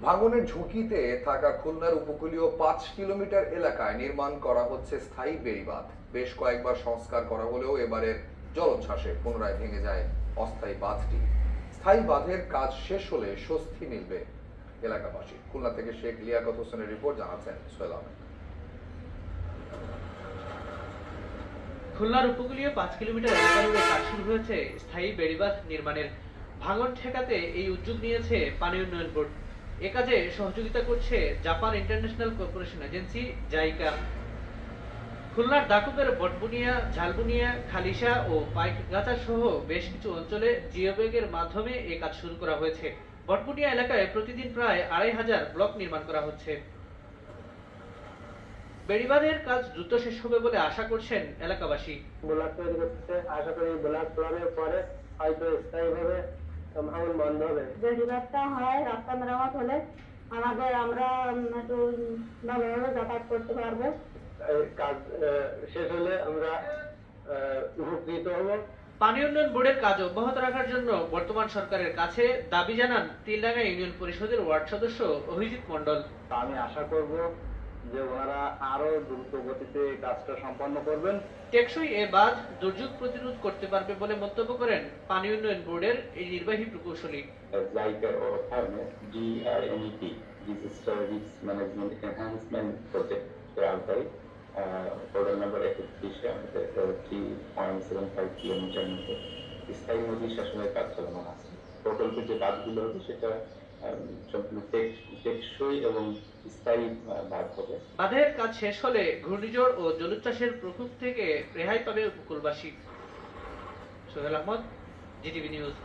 ভাঙনের ঝুঁকিতে থাকা খুলনার উপকূলীয় ৫ কিলোমিটার এলাকায় নির্মাণ করা হচ্ছে স্থায়ী বেড়িবাঁধ। বেশ কয়েকবার সংস্কার করা হলেও এবারের জলোচ্ছ্বাসে পুনরায় ভেঙে যায় অস্থায়ী বাঁধটি। স্থায়ী বাঁধের কাজ শেষ হলে স্বস্তি মিলবে এলাকাবাসী। খুলনা থেকে শেখ লিয়াকত হোসেনের রিপোর্ট, জানাচ্ছেন সোহেল আহমেদ। খুলনার উপকূলীয় ৫ কিলোমিটার এলাকা জুড়ে কাজ শুরু হয়েছে স্থায়ী বেড়িবাঁধ নির্মাণের। ভাঙন ঠেকাতে এই উদ্যোগ নিয়েছে পানি উন্নয়ন বোর্ড। এ কাজে সহযোগিতা করছে Japan international corporation agency JICA. খুলনার দাকুবের বটবুনিয়া, ঝালবুনিয়া, খালিশা ও পাইকগাছা সহ বেশ কিছু অঞ্চলে জিওব্যাগের মাধ্যমে এই কাজ শুরু করা হয়েছে। বটবুনিয়া এলাকায় প্রতিদিন প্রায় ২৫০০ ব্লক নির্মাণ করা হচ্ছে। বেড়িবাঁধের কাজ দ্রুত শেষ হবে বলে আশা করছেন এলাকাবাসী। ব্লক তৈরি করতে আশা করি ব্লক প্ল্যানের পরে হয়তো স্থায়ীভাবে ভাঙন বন্ধ হবে। বেড়িবাঁধটা হয়, রাস্তা মেরামত হলে আমরা একটু ভালোভাবে যাতায়াত করতে পারবো। কাজ শেষ হলে আমরা উপকৃত হব। পানি উন্নয়ন বোর্ডের কাজ অব্যাহত রাখার জন্য বর্তমান সরকারের কাছে দাবি জানান তিলডাঙ্গা ইউনিয়ন পরিষদের ওয়ার্ড সদস্য অভিজিৎ মণ্ডল। আমি আশা করব যে ওনারা আরো দ্রুত গতিতে কাজটা সম্পন্ন করবেন। টেকসই এ বাঁধ দুর্যোগ প্রতিরোধ করতে পারবে বলে মন্তব্য করেন পানি উন্নয়ন বোর্ডের এই নির্বাহী প্রকৌশলী। জাইকার অর্থায়নে DRNET disaster risk management enhancement প্রজেক্টের আওতায় প্রোগ্রাম নাম্বার ৩১-এ আমাদের 3.75 কিলোমিটার মধ্যে স্থায়ী নদী শাসনের কাজ চালানো আছে। প্রকল্পের যে বাঁধগুলো হবে সেটা সম্পূর্ণ টেকসই এবং স্থায়ী বাঁধ হবে। বাঁধের কাজ শেষ হলে ঘূর্ণিঝড় ও জলোচ্ছ্বাসের প্রকোপ থেকে রেহাই পাবে উপকূলবাসী। Sohel Ahmed, GTV news.